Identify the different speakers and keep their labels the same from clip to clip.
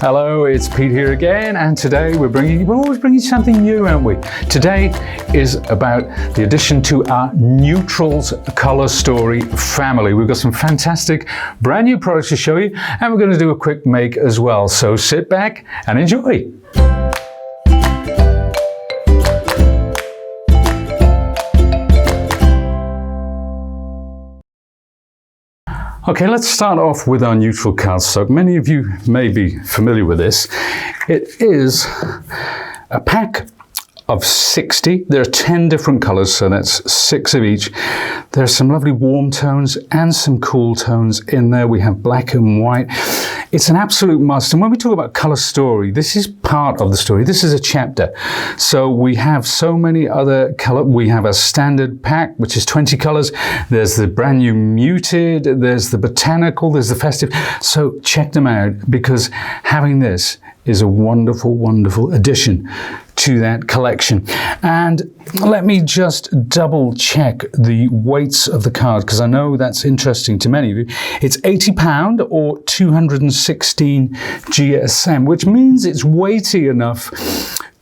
Speaker 1: Hello, it's Pete here again, and today we're always bringing something new, aren't we? Today is about the addition to our Neutrals color story family. We've got some fantastic brand new products to show you, and we're going to do a quick make as well. So sit back and enjoy. Okay, let's start off with our neutral cardstock. Many of you may be familiar with this. It is a pack of 60. There are 10 different colors, so that's 6 of each. There's some lovely warm tones and some cool tones in there. We have black and white. It's an absolute must. And when we talk about color story, this is part of the story. This is a chapter. So we have so many other color. We have a standard pack, which is 20 colors. There's the brand new muted. There's the botanical. There's the festive. So check them out, because having this is a wonderful, wonderful addition to that collection. And let me just double check the weights of the card, because I know that's interesting to many of you. It's 80 pound or 216 GSM, which means it's weighty enough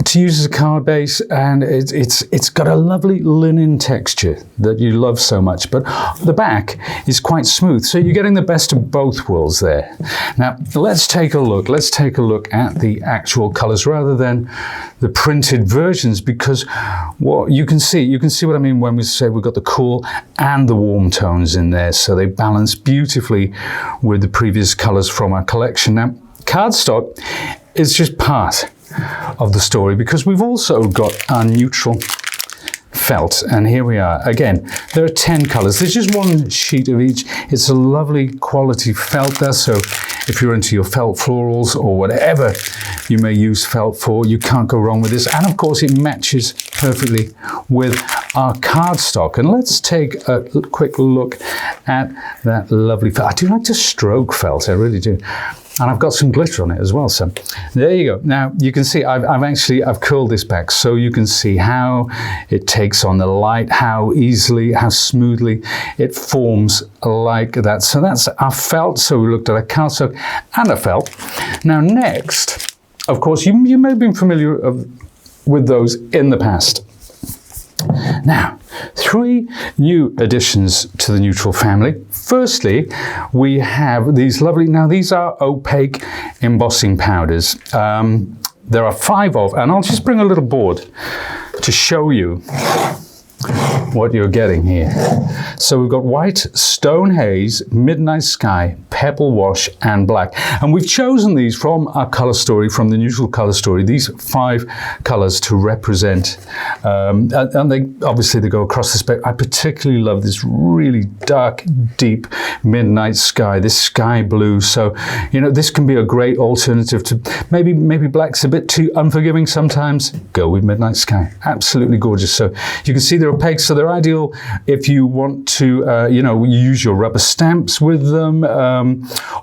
Speaker 1: to use as a card base, and it's got a lovely linen texture that you love so much, but the back is quite smooth, so you're getting the best of both worlds there. Now let's take a look at the actual colors rather than the printed versions, because what you can see what I mean when we say we've got the cool and the warm tones in there, so they balance beautifully with the previous colors from our collection. Now cardstock is just part of the story, because we've also got our neutral felt, and here we are again. There are 10 colors. There's just one sheet of each. It's a lovely quality felt there, so if you're into your felt florals or whatever you may use felt for, you can't go wrong with this. And of course it matches perfectly with our cardstock. And let's take a quick look at that lovely felt. I do like to stroke felt, I really do. And I've got some glitter on it as well, so there you go. Now you can see I've curled this back, so you can see how it takes on the light, how easily, how smoothly it forms like that. So that's our felt. So we looked at a cardstock and a felt. Now next, of course, you may have been familiar with those in the past. Now, 3 new additions to the neutral family. Firstly, we have these lovely, now these are opaque embossing powders. There are 5 of, and I'll just bring a little board to show you what you're getting here. So we've got white, stone haze, midnight sky, pebble wash, and black. And we've chosen these from our color story, from the neutral color story, these 5 colors to represent, and they obviously they go across the spectrum. I particularly love this really dark, deep midnight sky, this sky blue. So, you know, this can be a great alternative to maybe black's a bit too unforgiving sometimes. Go with midnight sky. Absolutely gorgeous. So you can see they're opaque, so they're ideal if you want to, you know, use your rubber stamps with them,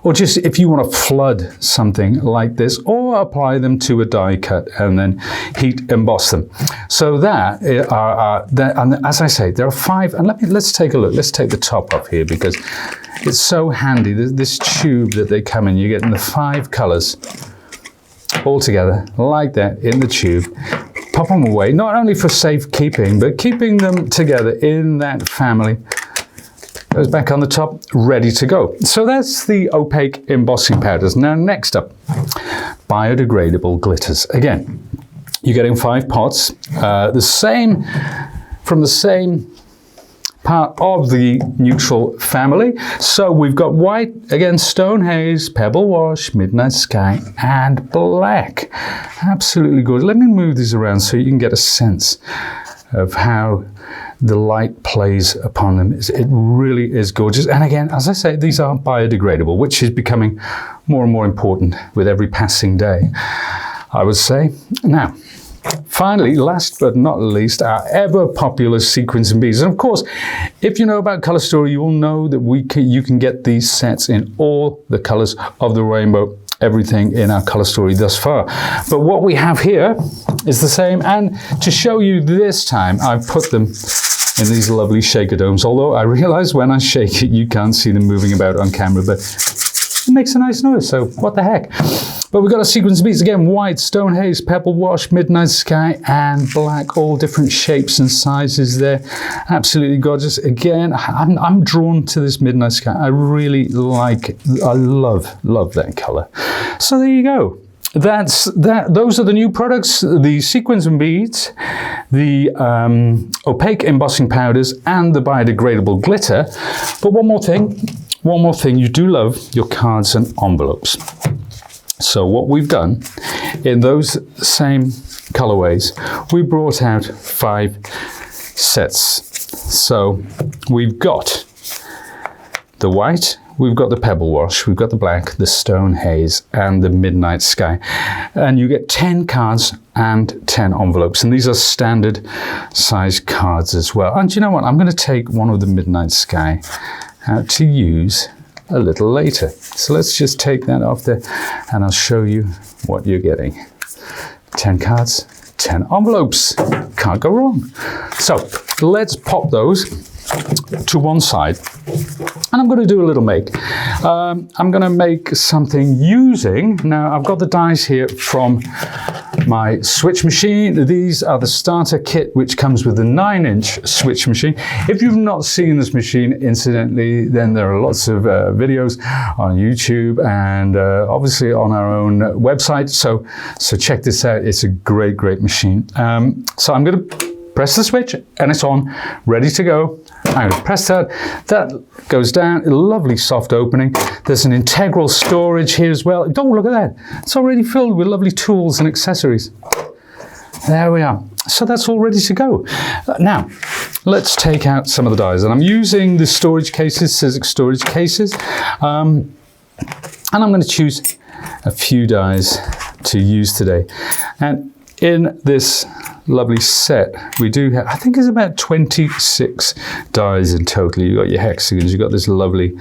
Speaker 1: or just if you want to flood something like this, or apply them to a die cut and then heat emboss them. So that and as I say, there are 5, and let's take a look. Let's take the top off here, because it's so handy. This tube that they come in, you're getting the 5 colors all together like that in the tube. Pop them away, not only for safekeeping, but keeping them together in that family. Goes back on the top, ready to go. So that's the opaque embossing powders. Now next up, biodegradable glitters. Again, you're getting 5 pots, from the same part of the neutral family. So we've got white, again, stone haze, pebble wash, midnight sky, and black. Absolutely gorgeous. Let me move these around so you can get a sense of how the light plays upon them. It really is gorgeous. And again, as I say, these are biodegradable, which is becoming more and more important with every passing day, I would say. Now, finally, last but not least, our ever popular sequins and beads. And of course, if you know about Color Story, you will know that you can get these sets in all the colors of the rainbow, everything in our Color Story thus far. But what we have here is the same, and to show you this time, I've put them in these lovely shaker domes, although I realize when I shake it, you can't see them moving about on camera, but it makes a nice noise, so what the heck. But we've got a sequence of beads again: white, stone haze, pebble wash, midnight sky, and black, all different shapes and sizes there. Absolutely gorgeous. Again, I'm drawn to this midnight sky. I really like it. I love that color. So there you go. Those are the new products: the sequins and beads, the opaque embossing powders, and the biodegradable glitter. But one more thing, you do love your cards and envelopes. So what we've done in those same colorways, we brought out 5 sets. So we've got the white, we've got the pebble wash, we've got the black, the stone haze, and the midnight sky. And you get 10 cards and 10 envelopes. And these are standard size cards as well. And you know what? I'm going to take one of the midnight sky out to use a little later. So let's just take that off there and I'll show you what you're getting. 10 cards, 10 envelopes. Can't go wrong. So let's pop those to one side, and I'm going to do a little make. I'm going to make something using, now I've got the dies here from my switch machine. These are the starter kit, which comes with a 9-inch switch machine. If you've not seen this machine, incidentally, then there are lots of videos on YouTube and obviously on our own website. So check this out. It's a great machine. So I'm going to press the switch and it's on, ready to go. I'm going to press that. That goes down, a lovely soft opening. There's an integral storage here as well. Oh, look at that. It's already filled with lovely tools and accessories. There we are. So that's all ready to go. Now, let's take out some of the dies. And I'm using the storage cases, Sizzix storage cases. And I'm going to choose a few dies to use today. And in this lovely set, we do have, I think it's about 26 dies in total. You've got your hexagons, you've got this lovely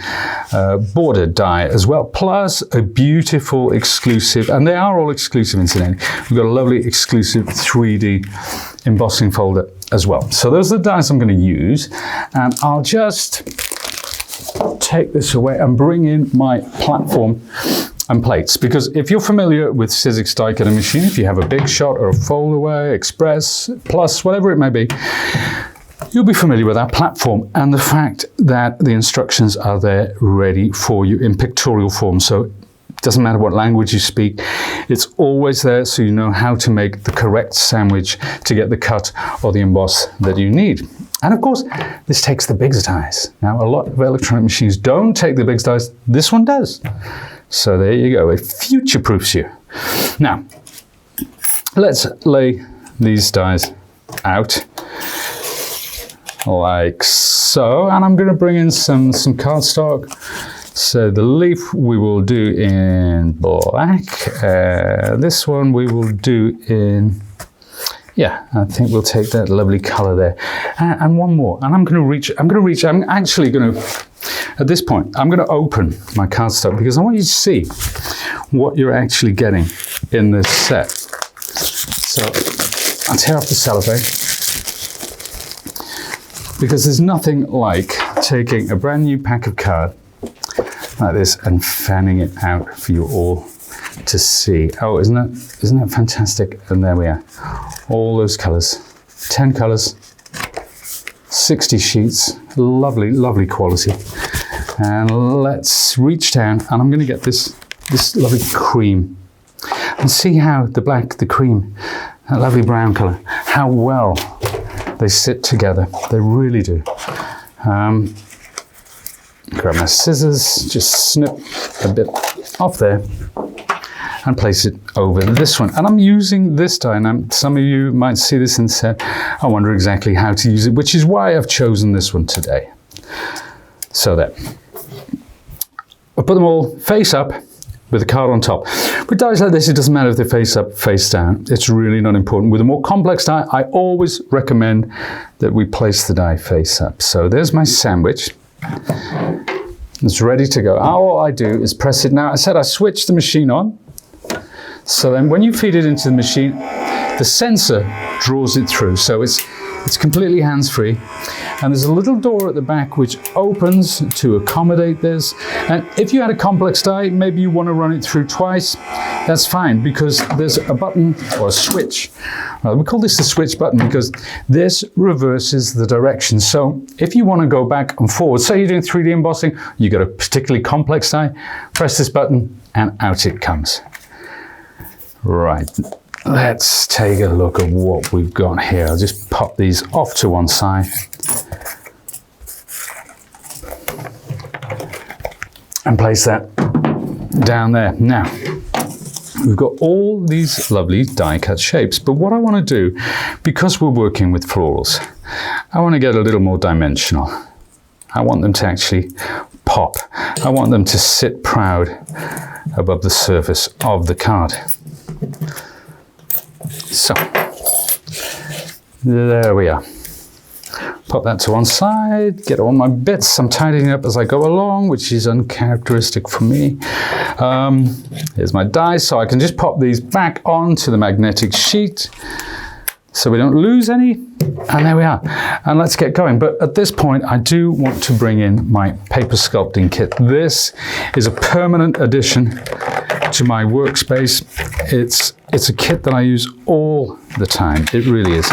Speaker 1: border die as well, plus a beautiful exclusive, and they are all exclusive incidentally, we've got a lovely exclusive 3D embossing folder as well. So those are the dies I'm going to use, and I'll just take this away and bring in my platform and plates, because if you're familiar with Sizzix die cutting machine, if you have a big shot or a fold away, express, plus, whatever it may be, you'll be familiar with our platform and the fact that the instructions are there ready for you in pictorial form. So it doesn't matter what language you speak, it's always there, so you know how to make the correct sandwich to get the cut or the emboss that you need. And of course, this takes the big dies. Now, a lot of electronic machines don't take the big dies. This one does. So there you go, it future-proofs you. Now, let's lay these dies out like so, and I'm going to bring in some cardstock. So the leaf we will do in black, this one we will do in, yeah, I think we'll take that lovely color there. And one more, and I'm actually going to, at this point, I'm going to open my cardstock because I want you to see what you're actually getting in this set. So I'll tear off the cellophane, because there's nothing like taking a brand new pack of card like this and fanning it out for you all to see. Oh, isn't that fantastic? And there we are. All those colors, 10 colors, 60 sheets, lovely quality. And let's reach down, and I'm going to get this lovely cream, and see how the black, the cream, that lovely brown color, how well they sit together. They really do. Grab my scissors, just snip a bit off there and place it over this one. And I'm using this die, and some of you might see this and say, I wonder exactly how to use it, which is why I've chosen this one today. So there. I put them all face up with the card on top. With dies like this, it doesn't matter if they're face up, face down. It's really not important. With a more complex die, I always recommend that we place the die face up. So there's my sandwich. It's ready to go. All I do is press it. Now, I said I switched the machine on. So then when you feed it into the machine, the sensor draws it through. So it's completely hands-free. And there's a little door at the back which opens to accommodate this. And if you had a complex die, maybe you want to run it through twice, that's fine, because there's a button or a switch. We call this the switch button because this reverses the direction. So if you want to go back and forward, say you're doing 3D embossing, you got a particularly complex die, press this button and out it comes. Right, let's take a look at what we've got here. I'll just pop these off to one side. And place that down there. Now, we've got all these lovely die cut shapes, but what I want to do, because we're working with florals, I want to get a little more dimensional. I want them to actually pop. I want them to sit proud above the surface of the card. So, there we are. Pop that to one side, get all my bits. I'm tidying up as I go along, which is uncharacteristic for me. Here's my die, so I can just pop these back onto the magnetic sheet so we don't lose any. And there we are. And let's get going. But at this point, I do want to bring in my paper sculpting kit. This is a permanent addition to my workspace. It's a kit that I use all the time. It really is.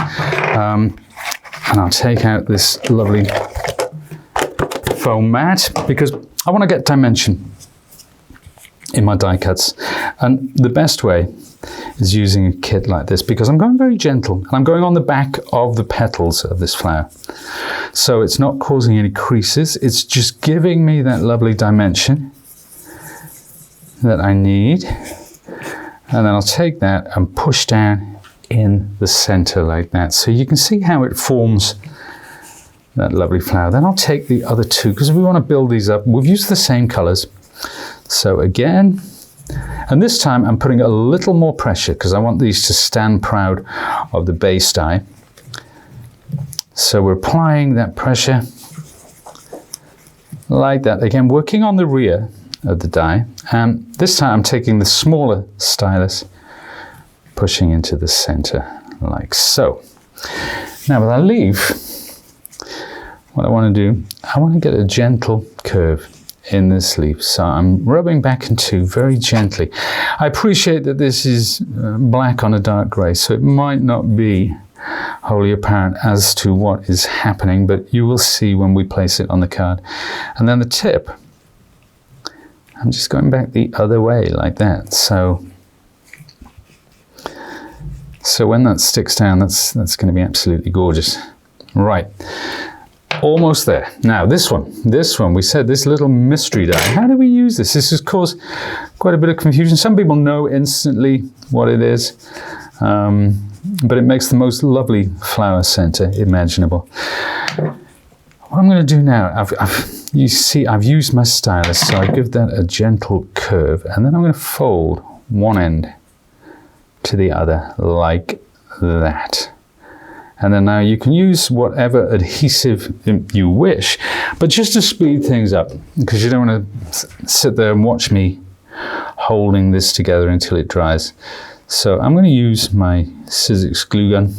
Speaker 1: And I'll take out this lovely foam mat because I want to get dimension in my die cuts. And the best way is using a kit like this because I'm going very gentle and I'm going on the back of the petals of this flower. So it's not causing any creases. It's just giving me that lovely dimension that I need. And then I'll take that and push down in the center like that. So you can see how it forms that lovely flower. Then I'll take the other two because we want to build these up. We've used the same colors. So again, and this time I'm putting a little more pressure because I want these to stand proud of the base die. So we're applying that pressure like that. Again, working on the rear of the die. And this time I'm taking the smaller stylus, pushing into the center like so. Now with our leaf, what I want to do, I want to get a gentle curve in this leaf. So I'm rubbing back and two very gently. I appreciate that this is black on a dark gray, so it might not be wholly apparent as to what is happening, but you will see when we place it on the card. And then the tip, I'm just going back the other way like that. So when that sticks down, that's going to be absolutely gorgeous. Right, almost there. Now this one, we said this little mystery die. How do we use this? This has caused quite a bit of confusion. Some people know instantly what it is, but it makes the most lovely flower center imaginable. What I'm going to do now, you see I've used my stylus, so I give that a gentle curve, and then I'm going to fold one end to the other like that. And then now you can use whatever adhesive you wish, but just to speed things up, because you don't want to sit there and watch me holding this together until it dries. So I'm going to use my Sizzix glue gun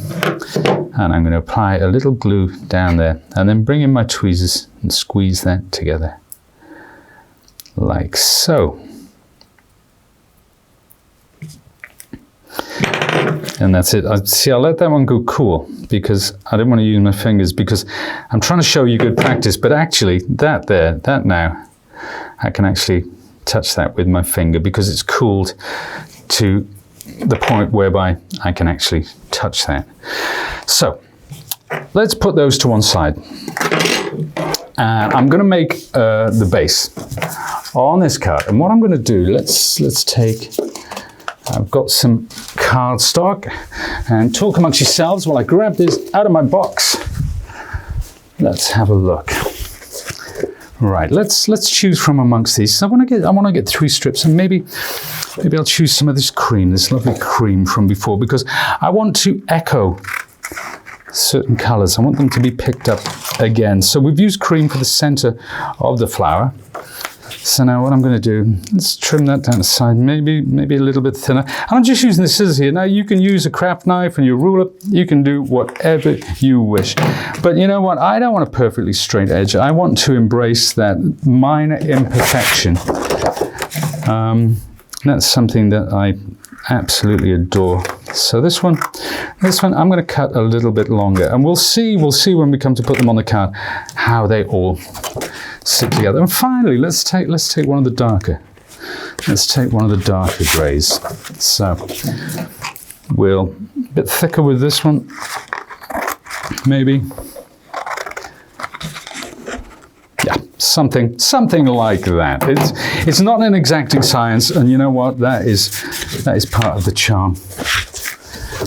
Speaker 1: and I'm going to apply a little glue down there and then bring in my tweezers and squeeze that together like so. And that's it. See, I'll let that one go cool because I didn't want to use my fingers because I'm trying to show you good practice, but actually that now, I can actually touch that with my finger because it's cooled to the point whereby I can actually touch that. So let's put those to one side. And I'm going to make the base on this card. And what I'm going to do, let's take, I've got some cardstock, and talk amongst yourselves while I grab this out of my box. Let's have a look. Right, let's choose from amongst these. So I want to get 3 strips, and maybe I'll choose some of this cream, this lovely cream from before, because I want to echo certain colors. I want them to be picked up again. So we've used cream for the center of the flower. So now what I'm going to do, let's trim that down the side, maybe a little bit thinner. And I'm just using the scissors here. Now you can use a craft knife and your ruler. You can do whatever you wish. But you know what? I don't want a perfectly straight edge. I want to embrace that minor imperfection. That's something that I absolutely adore. So this one I'm going to cut a little bit longer, and we'll see when we come to put them on the card how they all sit together. And finally, let's take one of the darker. Let's take one of the darker grays. So we'll a bit thicker with this one, maybe. Yeah, something like that. It's not an exacting science, and you know what? That is part of the charm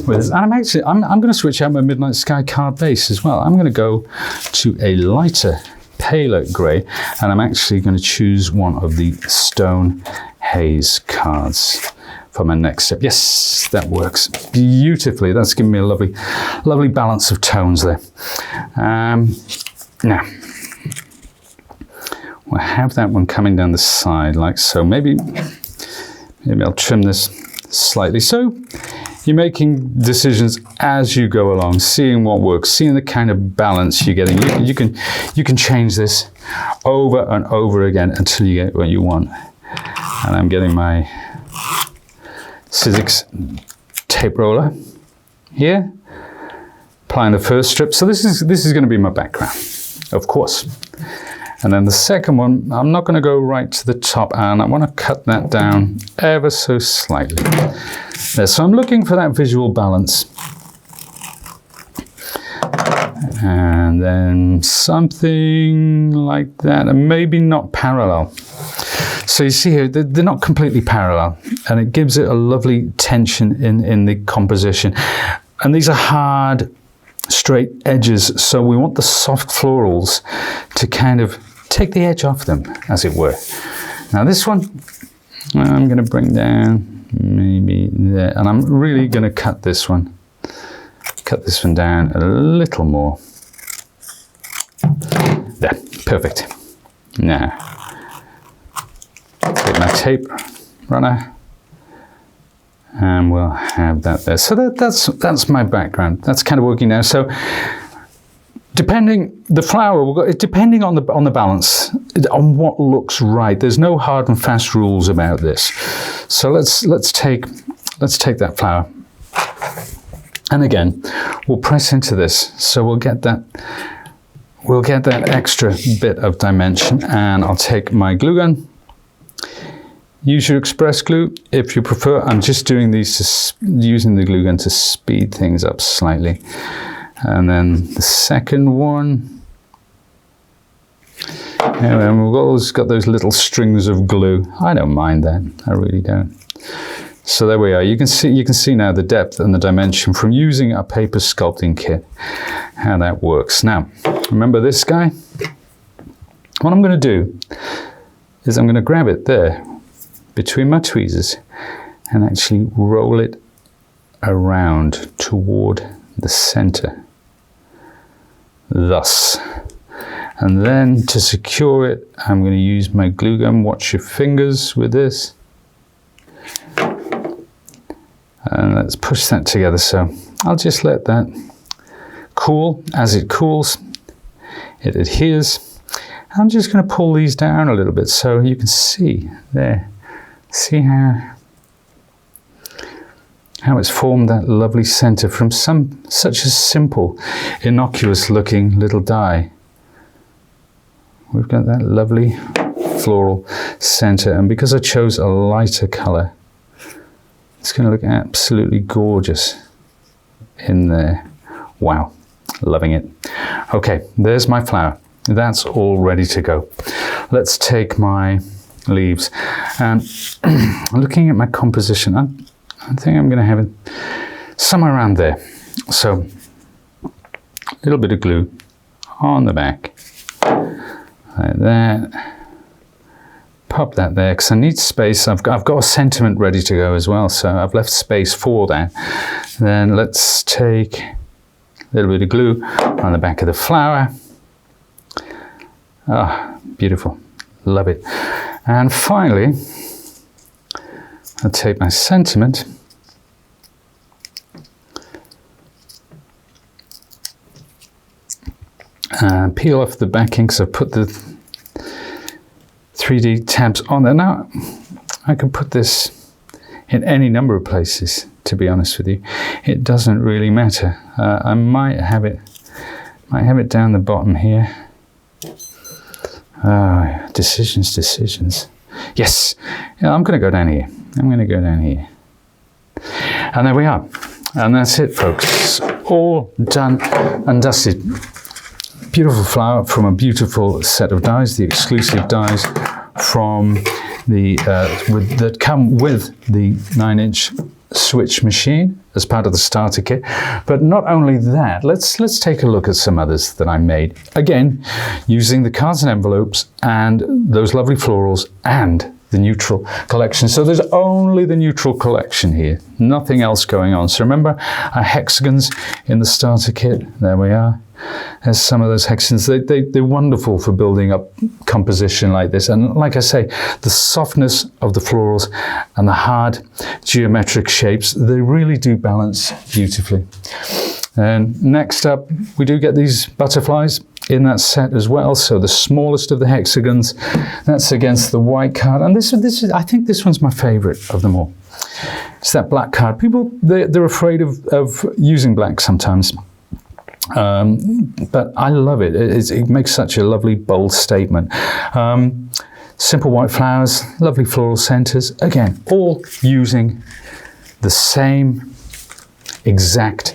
Speaker 1: with this. And I'm going to switch out my Midnight Sky card base as well. I'm going to go to a lighter, paler grey, and I'm actually going to choose one of the Stone Haze cards for my next step. Yes, that works beautifully. That's giving me a lovely balance of tones there. Now we'll have that one coming down the side like so. Maybe I'll trim this slightly. So you're making decisions as you go along, seeing what works, seeing the kind of balance you're getting. You can change this over and over again until you get what you want. And I'm getting my Sizzix tape roller here, applying the first strip. So this is going to be my background, of course. And then the second one, I'm not going to go right to the top, and I want to cut that down ever so slightly. There, so I'm looking for that visual balance. And then something like that, and maybe not parallel. So you see here, they're not completely parallel, and it gives it a lovely tension in the composition. And these are hard, straight edges, so we want the soft florals to kind of take the edge off them, as it were. Now this one, I'm going to bring down maybe there, and I'm really going to cut this one down a little more. There, perfect. Now, take my tape runner, and we'll have that there. So that's my background. That's kind of working now. So depending the flower, depending on the balance, on what looks right. There's no hard and fast rules about this. So let's take that flower, and again we'll press into this. So we'll get that extra bit of dimension, and I'll take my glue gun. Use your express glue if you prefer. I'm just doing these, using the glue gun to speed things up slightly. And then the second one. And we've always got those little strings of glue. I don't mind that. I really don't. So there we are. You can see now the depth and the dimension from using a paper sculpting kit, how that works. Now, remember this guy? What I'm going to do is I'm going to grab it there between my tweezers and actually roll it around toward the center. Thus. And then to secure it, I'm going to use my glue gun. Watch your fingers with this. And let's push that together. So I'll just let that cool. As it cools, it adheres. I'm just going to pull these down a little bit so you can see there. See how it's formed that lovely center from such a simple, innocuous looking little die. We've got that lovely floral center, and because I chose a lighter color, it's going to look absolutely gorgeous in there. Wow, loving it. Okay, there's my flower. That's all ready to go. Let's take my leaves, and looking at my composition, I think I'm going to have it somewhere around there. So a little bit of glue on the back like that. Pop that there because I need space. I've got a sentiment ready to go as well, so I've left space for that. Then let's take a little bit of glue on the back of the flower. Ah, beautiful. love it. And finally, I'll take my sentiment and peel off the backing, so put the 3D tabs on there. Now, I can put this in any number of places, to be honest with you. It doesn't really matter. I might have it down the bottom here. Decisions. Yes, yeah, I'm going to go down here. And there we are. And that's it, folks. All done and dusted. Beautiful flower from a beautiful set of dies, the exclusive dies from the that come with the 9-inch switch machine as part of the starter kit. But not only that, let's take a look at some others that I made. Again, using the cards and envelopes and those lovely florals and the neutral collection. So there's only the neutral collection here, nothing else going on. So remember our hexagons in the starter kit, there we are. There's some of those hexagons. They're wonderful for building up composition like this. And like I say, the softness of the florals and the hard geometric shapes, they really do balance beautifully. And next up, we do get these butterflies in that set as well. So the smallest of the hexagons, that's against the white card. And this is I think this one's my favorite of them all. It's that black card. People, they're afraid of using black sometimes. But I love it. It makes such a lovely, bold statement. Simple white flowers, lovely floral centers. Again, all using the same exact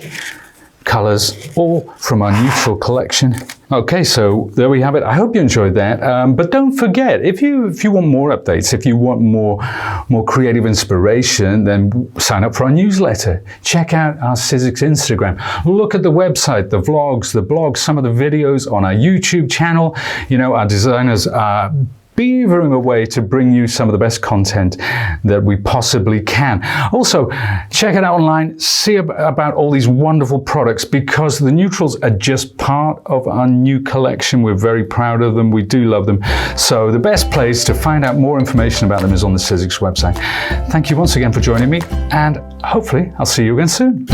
Speaker 1: colors, all from our neutral collection. Okay, so there we have it. I hope you enjoyed that. But don't forget, if you want more updates, if you want more creative inspiration, then sign up for our newsletter. Check out our Sizzix Instagram. Look at the website, the vlogs, the blogs, some of the videos on our YouTube channel. You know, our designers are beavering away to bring you some of the best content that we possibly can. Also, check it out online, see about all these wonderful products, because the neutrals are just part of our new collection. We're very proud of them. We do love them. So the best place to find out more information about them is on the Sizzix website. Thank you once again for joining me, and hopefully I'll see you again soon.